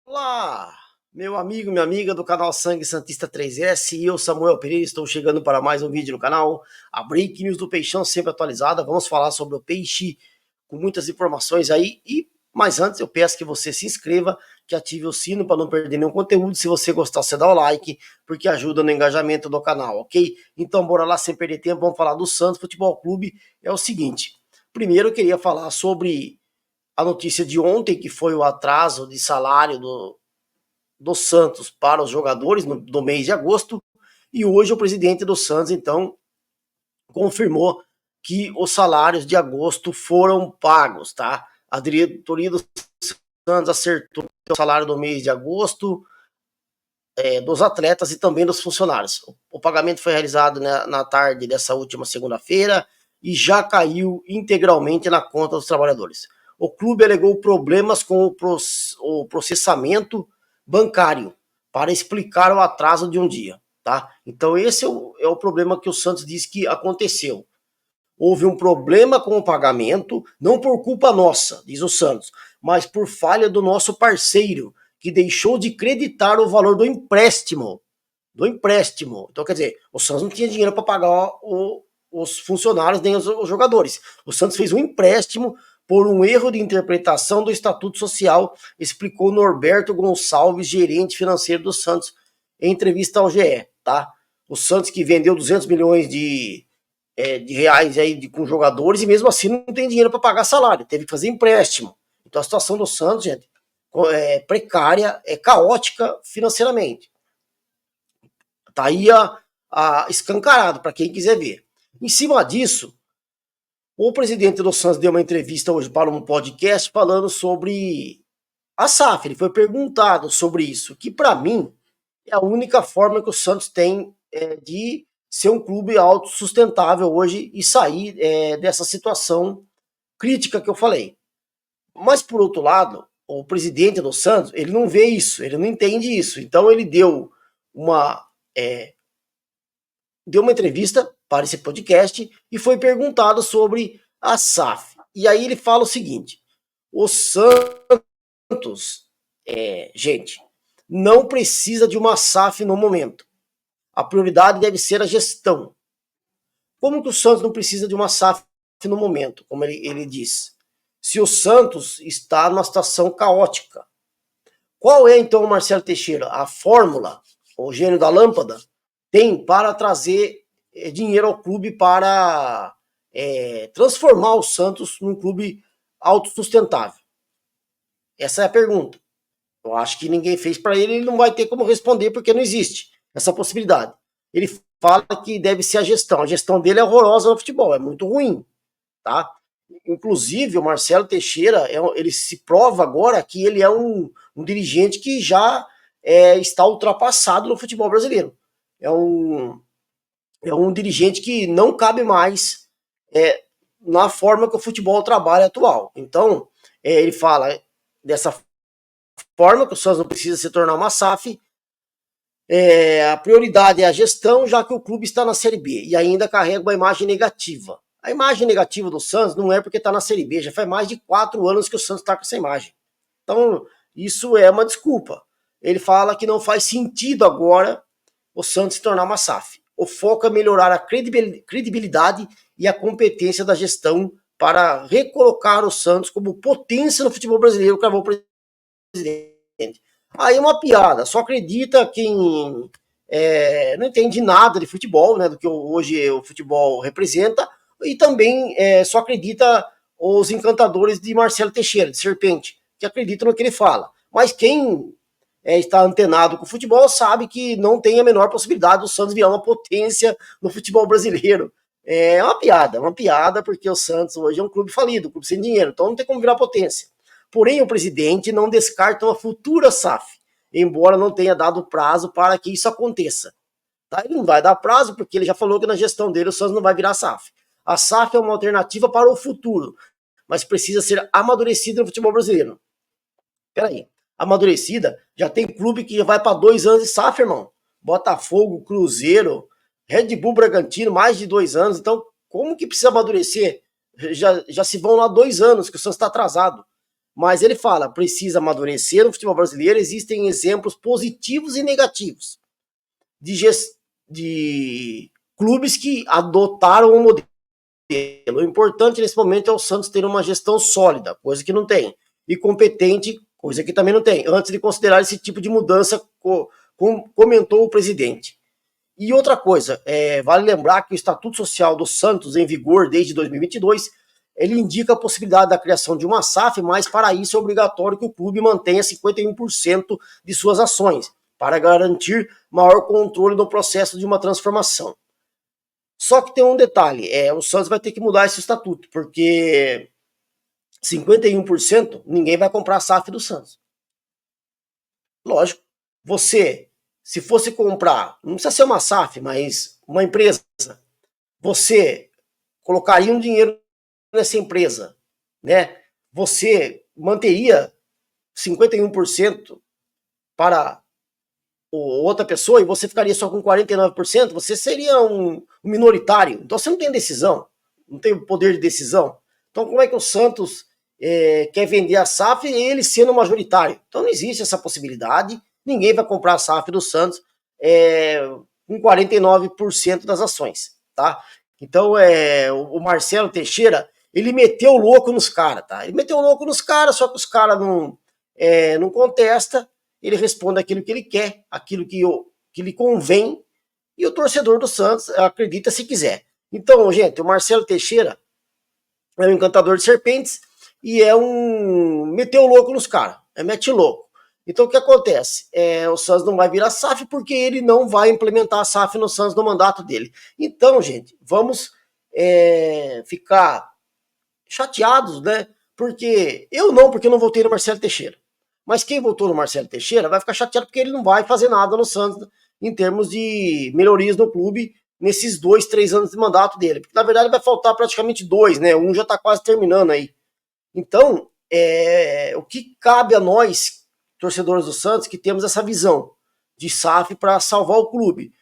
Olá, meu amigo, minha amiga do canal Sangue Santista 3S, e eu, Samuel Pereira, estou chegando para mais um vídeo no canal, a Break News do Peixão sempre atualizada. Vamos falar sobre o peixe com muitas informações aí, mas antes eu peço que você se inscreva, que ative o sino para não perder nenhum conteúdo. Se você gostar, você dá o like, porque ajuda no engajamento do canal, ok? Então bora lá, sem perder tempo, vamos falar do Santos Futebol Clube. É o seguinte, primeiro eu queria falar sobre a notícia de ontem, que foi o atraso de salário do Santos para os jogadores no mês de agosto, e hoje o presidente do Santos, então, confirmou que os salários de agosto foram pagos, tá? A diretoria do Santos acertou o salário do mês de agosto, dos atletas e também dos funcionários. O pagamento foi realizado na tarde dessa última segunda-feira e já caiu integralmente na conta dos trabalhadores. O clube alegou problemas com o processamento bancário para explicar o atraso de um dia, tá? Então esse é o problema que o Santos diz que aconteceu. Houve um problema com o pagamento, não por culpa nossa, diz o Santos, mas por falha do nosso parceiro, que deixou de creditar o valor do empréstimo. Então, quer dizer, o Santos não tinha dinheiro para pagar os funcionários nem os jogadores. O Santos fez um empréstimo por um erro de interpretação do Estatuto Social, explicou Norberto Gonçalves, gerente financeiro do Santos, em entrevista ao GE, tá? O Santos que vendeu 200 milhões de reais aí com jogadores e mesmo assim não tem dinheiro para pagar salário, teve que fazer empréstimo. Então a situação do Santos, gente, é precária, é caótica financeiramente. Tá aí escancarado para quem quiser ver. Em cima disso, o presidente do Santos deu uma entrevista hoje para um podcast falando sobre a SAF. Ele foi perguntado sobre isso, que para mim é a única forma que o Santos tem de ser um clube autossustentável hoje e sair dessa situação crítica que eu falei. Mas, por outro lado, o presidente do Santos, ele não vê isso, ele não entende isso. Então ele deu uma entrevista para esse podcast e foi perguntado sobre a SAF. E aí ele fala o seguinte: o Santos, gente, não precisa de uma SAF no momento. A prioridade deve ser a gestão. Como que o Santos não precisa de uma SAF no momento, como ele diz? Se o Santos está numa situação caótica. Qual é, então, Marcelo Teixeira, a fórmula, o gênio da lâmpada, tem para trazer dinheiro ao clube para transformar o Santos num clube autossustentável? Essa é a pergunta. Eu acho que ninguém fez para ele, ele não vai ter como responder, porque não existe essa possibilidade. Ele fala que deve ser a gestão dele é horrorosa no futebol, é muito ruim, tá? Inclusive o Marcelo Teixeira, ele se prova agora que ele é um dirigente que já está ultrapassado no futebol brasileiro. É um dirigente que não cabe mais na forma que o futebol trabalha atual. Então, ele fala dessa forma que o Santos não precisa se tornar uma SAF, a prioridade é a gestão, já que o clube está na Série B e ainda carrega uma imagem negativa. A imagem negativa do Santos não é porque está na Série B, já faz mais de 4 anos que o Santos está com essa imagem. Então, isso é uma desculpa. Ele fala que não faz sentido agora o Santos se tornar uma SAF. O foco é melhorar a credibilidade e a competência da gestão para recolocar o Santos como potência no futebol brasileiro, cravou o presidente. Aí é uma piada, só acredita quem não entende nada de futebol, né, do que hoje o futebol representa, e também só acredita os encantadores de Marcelo Teixeira, de Serpente, que acreditam no que ele fala. Mas quem está antenado com o futebol sabe que não tem a menor possibilidade do Santos virar uma potência no futebol brasileiro. É uma piada, porque o Santos hoje é um clube falido, um clube sem dinheiro, então não tem como virar potência. Porém, o presidente não descarta uma futura SAF, embora não tenha dado prazo para que isso aconteça. Tá? Ele não vai dar prazo, porque ele já falou que na gestão dele o Santos não vai virar SAF. A SAF é uma alternativa para o futuro, mas precisa ser amadurecida no futebol brasileiro. Peraí, amadurecida, já tem clube que já vai para 2 anos de SAF, irmão. Botafogo, Cruzeiro, Red Bull Bragantino, mais de 2 anos. Então, como que precisa amadurecer? Já se vão lá 2 anos que o Santos está atrasado. Mas ele fala, precisa amadurecer no futebol brasileiro. Existem exemplos positivos e negativos de clubes que adotaram o modelo. O importante nesse momento é o Santos ter uma gestão sólida, coisa que não tem, e competente, coisa que também não tem, antes de considerar esse tipo de mudança, comentou o presidente. E outra coisa, vale lembrar que o Estatuto Social do Santos, em vigor desde 2022, ele indica a possibilidade da criação de uma SAF, mas para isso é obrigatório que o clube mantenha 51% de suas ações, para garantir maior controle no processo de uma transformação. Só que tem um detalhe, o Santos vai ter que mudar esse estatuto, porque 51% ninguém vai comprar a SAF do Santos. Lógico, você, se fosse comprar, não precisa ser uma SAF, mas uma empresa, você colocaria um dinheiro nessa empresa, né? Você manteria 51% para outra pessoa e você ficaria só com 49%, você seria um minoritário. Então você não tem decisão, não tem poder de decisão. Então como é que o Santos quer vender a SAF e ele sendo majoritário? Então não existe essa possibilidade. Ninguém vai comprar a SAF do Santos com 49% das ações, tá? Então o Marcelo Teixeira, ele meteu o louco nos caras, tá? Ele meteu o louco nos caras, só que os caras não contestam. Ele responde aquilo que ele quer, aquilo que lhe convém, e o torcedor do Santos acredita se quiser. Então, gente, o Marcelo Teixeira é um encantador de serpentes e meteu louco nos caras, mete louco. Então, o que acontece? O Santos não vai virar SAF porque ele não vai implementar a SAF no Santos no mandato dele. Então, gente, vamos ficar chateados, né? Porque eu não votei no Marcelo Teixeira. Mas quem votou no Marcelo Teixeira vai ficar chateado porque ele não vai fazer nada no Santos em termos de melhorias no clube nesses 2, 3 anos de mandato dele. Porque na verdade vai faltar praticamente 2, né? Um já tá quase terminando aí. Então, o que cabe a nós, torcedores do Santos, que temos essa visão de SAF para salvar o clube?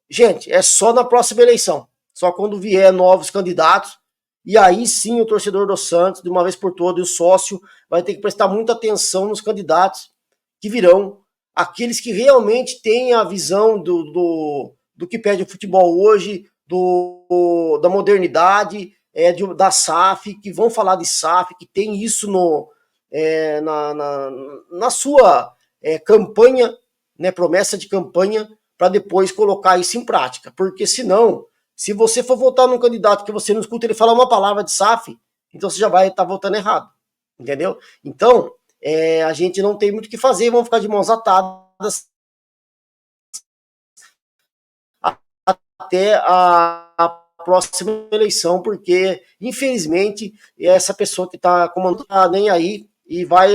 Gente, é só na próxima eleição. Só quando vier novos candidatos. E aí sim o torcedor do Santos, de uma vez por todas, e o sócio vai ter que prestar muita atenção nos candidatos que virão, aqueles que realmente têm a visão do que pede o futebol hoje, da modernidade, da SAF, que vão falar de SAF, que tem isso na sua campanha, né, promessa de campanha, para depois colocar isso em prática. Porque senão, se você for votar num candidato que você não escuta ele falar uma palavra de SAF, então você já vai estar votando errado, entendeu? Então, a gente não tem muito o que fazer, vamos ficar de mãos atadas até a próxima eleição, porque, infelizmente, essa pessoa que está comandando tá nem aí e vai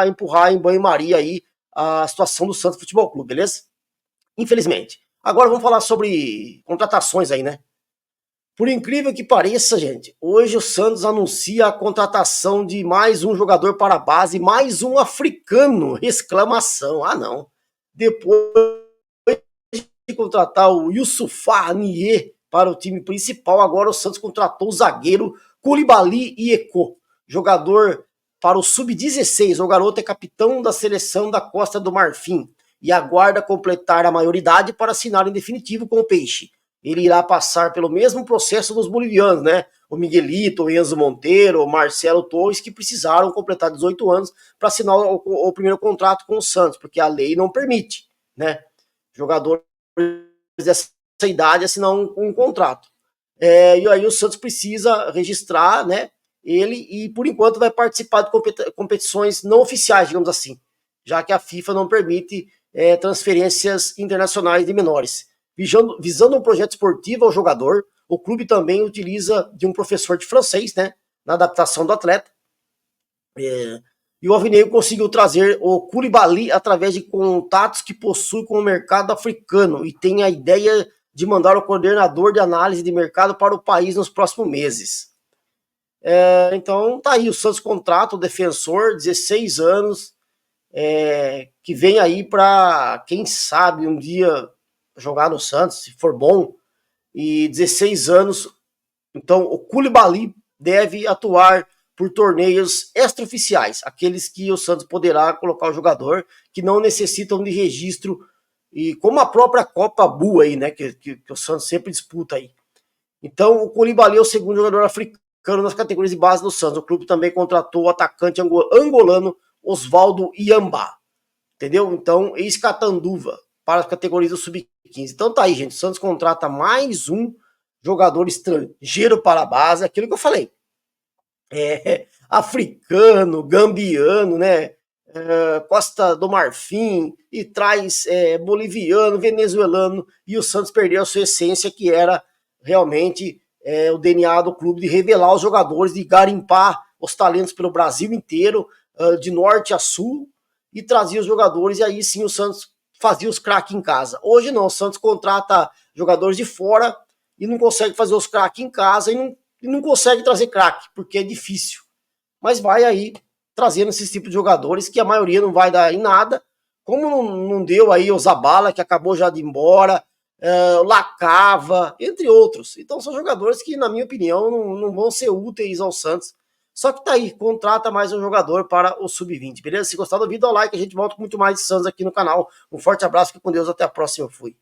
empurrar em banho-maria aí a situação do Santos Futebol Clube, beleza? Infelizmente. Agora vamos falar sobre contratações aí, né? Por incrível que pareça, gente, hoje o Santos anuncia a contratação de mais um jogador para a base, mais um africano, exclamação. Ah, não. Depois de contratar o Youssoupha Nié para o time principal, agora o Santos contratou o zagueiro Koulibaly Ieco, jogador para o Sub-16. O garoto é capitão da seleção da Costa do Marfim e aguarda completar a maioridade para assinar em definitivo com o Peixe. Ele irá passar pelo mesmo processo dos bolivianos, né? O Miguelito, o Enzo Monteiro, o Marcelo Torres, que precisaram completar 18 anos para assinar o primeiro contrato com o Santos, porque a lei não permite, né? Jogadores dessa idade assinar um contrato. E aí o Santos precisa registrar, né? Ele, e por enquanto vai participar de competições não oficiais, digamos assim, já que a FIFA não permite transferências internacionais de menores. Visando um projeto esportivo ao jogador, o clube também utiliza de um professor de francês, né, na adaptação do atleta. E E o Alvinegro conseguiu trazer o Koulibaly através de contatos que possui com o mercado africano e tem a ideia de mandar o coordenador de análise de mercado para o país nos próximos meses. Então tá aí, o Santos contrata o defensor, 16 anos, que vem aí para, quem sabe, um dia jogar no Santos, se for bom, e 16 anos. Então o Koulibaly deve atuar por torneios extraoficiais, aqueles que o Santos poderá colocar o jogador, que não necessitam de registro, e como a própria Copa Bu aí, né, que o Santos sempre disputa aí. Então o Koulibaly é o segundo jogador africano nas categorias de base do Santos. O clube também contratou o atacante angolano Osvaldo Iamba, entendeu? Então, ex-Catanduva, para as categorias do Sub-15. Então tá aí, gente, o Santos contrata mais um jogador estrangeiro para a base, aquilo que eu falei. Africano, gambiano, né? Costa do Marfim, e traz boliviano, venezuelano, e o Santos perdeu a sua essência, que era realmente o DNA do clube de revelar os jogadores, de garimpar os talentos pelo Brasil inteiro, de norte a sul, e trazia os jogadores, e aí sim o Santos fazia os craques em casa. Hoje não, o Santos contrata jogadores de fora e não consegue fazer os craques em casa e não consegue trazer craque, porque é difícil. Mas vai aí trazendo esse tipo de jogadores que a maioria não vai dar em nada, como não deu aí o Zabala, que acabou já de ir embora, o Lacava, entre outros. Então são jogadores que, na minha opinião, não vão ser úteis ao Santos. Só que tá aí, contrata mais um jogador para o Sub-20, beleza? Se gostar do vídeo, dá o like, a gente volta com muito mais de Santos aqui no canal. Um forte abraço, fique com Deus, até a próxima, eu fui.